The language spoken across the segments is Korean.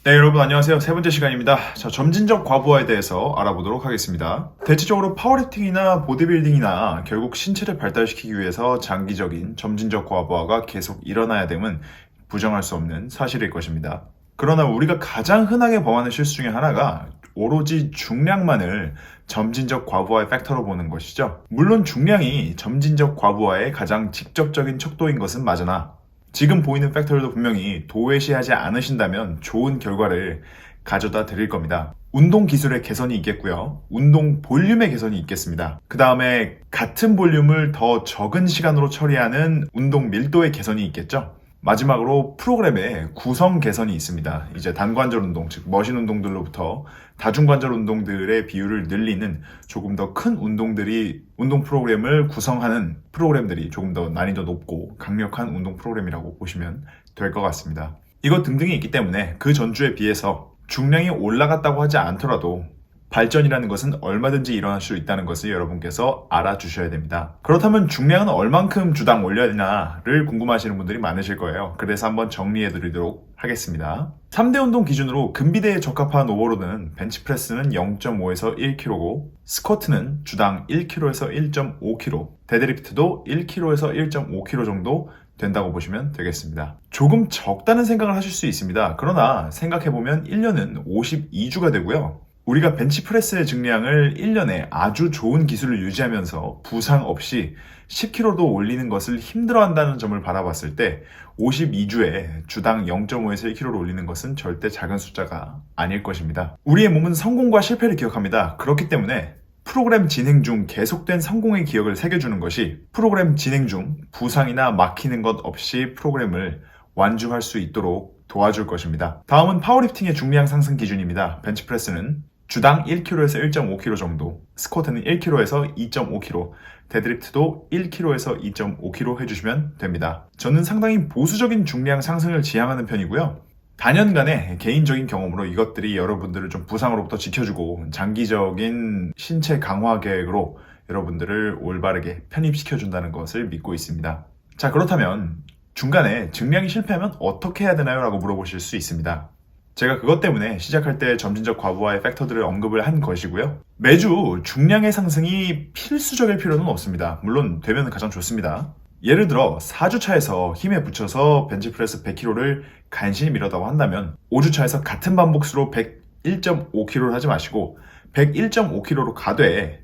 네, 여러분 안녕하세요. 세 번째 시간입니다. 자, 점진적 과부하에 대해서 알아보도록 하겠습니다. 대체적으로 파워리프팅이나 보디빌딩이나 결국 신체를 발달시키기 위해서 장기적인 점진적 과부하가 계속 일어나야 됨은 부정할 수 없는 사실일 것입니다. 그러나 우리가 가장 흔하게 범하는 실수 중에 하나가 오로지 중량만을 점진적 과부하의 팩터로 보는 것이죠. 물론 중량이 점진적 과부하의 가장 직접적인 척도인 것은 맞으나 지금 보이는 팩터들도 분명히 도외시하지 않으신다면 좋은 결과를 가져다 드릴 겁니다. 운동 기술의 개선이 있겠고요. 운동 볼륨의 개선이 있겠습니다. 그 다음에 같은 볼륨을 더 적은 시간으로 처리하는 운동 밀도의 개선이 있겠죠. 마지막으로 프로그램의 구성 개선이 있습니다. 이제 단관절 운동, 즉 머신 운동들로부터 다중관절 운동들의 비율을 늘리는 조금 더 큰 운동들이 운동 프로그램을 구성하는 프로그램들이 조금 더 난이도 높고 강력한 운동 프로그램이라고 보시면 될 것 같습니다. 이것 등등이 있기 때문에 그 전주에 비해서 중량이 올라갔다고 하지 않더라도 발전이라는 것은 얼마든지 일어날 수 있다는 것을 여러분께서 알아주셔야 됩니다. 그렇다면 중량은 얼만큼 주당 올려야 되나를 궁금하시는 분들이 많으실 거예요. 그래서 한번 정리해 드리도록 하겠습니다. 3대 운동 기준으로 근비대에 적합한 오버로드는 벤치프레스는 0.5에서 1kg고 스쿼트는 주당 1kg에서 1.5kg, 데드리프트도 1kg에서 1.5kg 정도 된다고 보시면 되겠습니다. 조금 적다는 생각을 하실 수 있습니다. 그러나 생각해보면 1년은 52주가 되고요. 우리가 벤치프레스의 증량을 1년에 아주 좋은 기술을 유지하면서 부상 없이 10kg도 올리는 것을 힘들어한다는 점을 바라봤을 때 52주에 주당 0.5에서 1kg를 올리는 것은 절대 작은 숫자가 아닐 것입니다. 우리의 몸은 성공과 실패를 기억합니다. 그렇기 때문에 프로그램 진행 중 계속된 성공의 기억을 새겨주는 것이 프로그램 진행 중 부상이나 막히는 것 없이 프로그램을 완주할 수 있도록 도와줄 것입니다. 다음은 파워리프팅의 중량 상승 기준입니다. 벤치프레스는 주당 1kg에서 1.5kg 정도, 스쿼트는 1kg에서 2.5kg, 데드리프트도 1kg에서 2.5kg 해주시면 됩니다. 저는 상당히 보수적인 중량 상승을 지향하는 편이고요. 단연간의 개인적인 경험으로 이것들이 여러분들을 좀 부상으로부터 지켜주고 장기적인 신체 강화 계획으로 여러분들을 올바르게 편입시켜준다는 것을 믿고 있습니다. 자, 그렇다면 중간에 증량이 실패하면 어떻게 해야 되나요? 라고 물어보실 수 있습니다. 제가 그것 때문에 시작할 때 점진적 과부하의 팩터들을 언급을 한 것이고요. 매주 중량의 상승이 필수적일 필요는 없습니다. 물론 되면 가장 좋습니다. 예를 들어 4주차에서 힘에 붙여서 벤치프레스 100kg를 간신히 밀었다고 한다면 5주차에서 같은 반복수로 101.5kg를 하지 마시고 101.5kg로 가되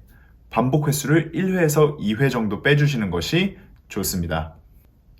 반복 횟수를 1회에서 2회 정도 빼주시는 것이 좋습니다.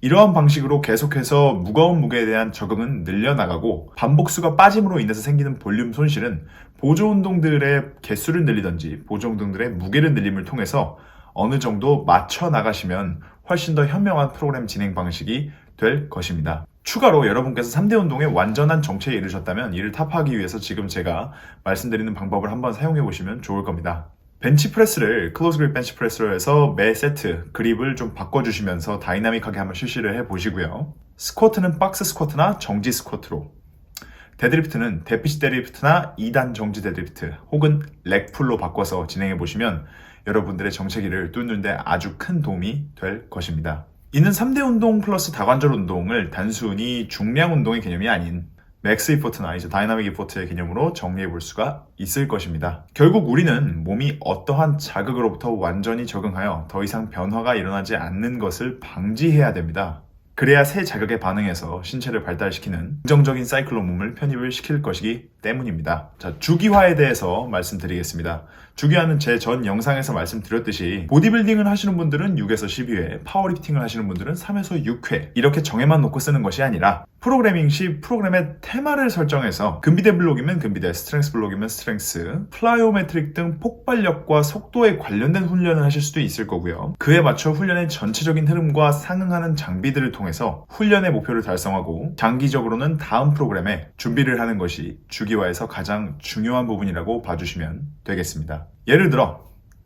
이러한 방식으로 계속해서 무거운 무게에 대한 적응은 늘려나가고 반복수가 빠짐으로 인해서 생기는 볼륨 손실은 보조 운동들의 개수를 늘리든지 보조 운동들의 무게를 늘림을 통해서 어느 정도 맞춰 나가시면 훨씬 더 현명한 프로그램 진행 방식이 될 것입니다. 추가로 여러분께서 3대 운동의 완전한 정체에 이르셨다면 이를 타파하기 위해서 지금 제가 말씀드리는 방법을 한번 사용해 보시면 좋을 겁니다. 벤치프레스를 클로즈 그립 벤치프레스로 해서 매 세트 그립을 좀 바꿔주시면서 다이나믹하게 한번 실시를 해보시고요. 스쿼트는 박스 스쿼트나 정지 스쿼트로, 데드리프트는 대피시 데드리프트나 2단 정지 데드리프트 혹은 렉풀로 바꿔서 진행해보시면 여러분들의 정체기를 뚫는 데 아주 큰 도움이 될 것입니다. 이는 3대 운동 플러스 다관절 운동을 단순히 중량 운동의 개념이 아닌 맥스 이포트나 이제 다이나믹 이포트의 개념으로 정리해 볼 수가 있을 것입니다. 결국 우리는 몸이 어떠한 자극으로부터 완전히 적응하여 더 이상 변화가 일어나지 않는 것을 방지해야 됩니다. 그래야 새 자극에 반응해서 신체를 발달시키는 긍정적인 사이클로 몸을 편입을 시킬 것이기 때문입니다. 자, 주기화에 대해서 말씀드리겠습니다. 주기화는 제 전 영상에서 말씀드렸듯이 보디빌딩을 하시는 분들은 6에서 12회, 파워리프팅을 하시는 분들은 3에서 6회 이렇게 정해만 놓고 쓰는 것이 아니라 프로그래밍 시 프로그램의 테마를 설정해서 근비대 블록이면 근비대, 스트렝스 블록이면 스트렝스, 플라이오메트릭 등 폭발력과 속도에 관련된 훈련을 하실 수도 있을 거고요. 그에 맞춰 훈련의 전체적인 흐름과 상응하는 장비들을 통해서 훈련의 목표를 달성하고 장기적으로는 다음 프로그램에 준비를 하는 것이 주기화에서 가장 중요한 부분이라고 봐주시면 되겠습니다. 예를 들어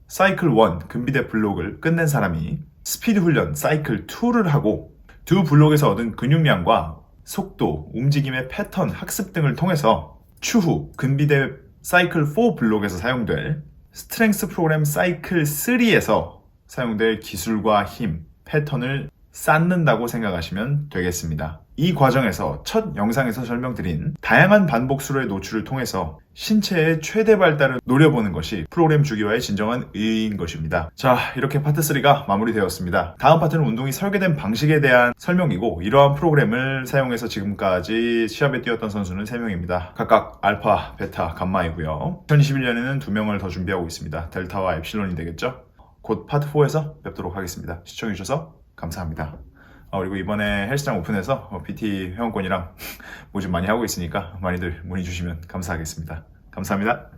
사이클 1 근비대 블록을 끝낸 사람이 스피드 훈련 사이클 2를 하고 두 블록에서 얻은 근육량과 속도, 움직임의 패턴, 학습 등을 통해서 추후 근비대 사이클 4 블록에서 사용될 스트렝스 프로그램 사이클 3에서 사용될 기술과 힘, 패턴을 쌓는다고 생각하시면 되겠습니다. 이 과정에서 첫 영상에서 설명드린 다양한 반복수로의 노출을 통해서 신체의 최대 발달을 노려보는 것이 프로그램 주기화의 진정한 의의인 것입니다. 자, 이렇게 파트 3가 마무리되었습니다. 다음 파트는 운동이 설계된 방식에 대한 설명이고, 이러한 프로그램을 사용해서 지금까지 시합에 뛰었던 선수는 3명입니다. 각각 알파, 베타, 감마이고요. 2021년에는 2명을 더 준비하고 있습니다. 델타와 엡실론이 되겠죠? 곧 파트 4에서 뵙도록 하겠습니다. 시청해주셔서 감사합니다. 그리고 이번에 헬스장 오픈해서 PT 회원권이랑 모집 많이 하고 있으니까 많이들 문의 주시면 감사하겠습니다. 감사합니다.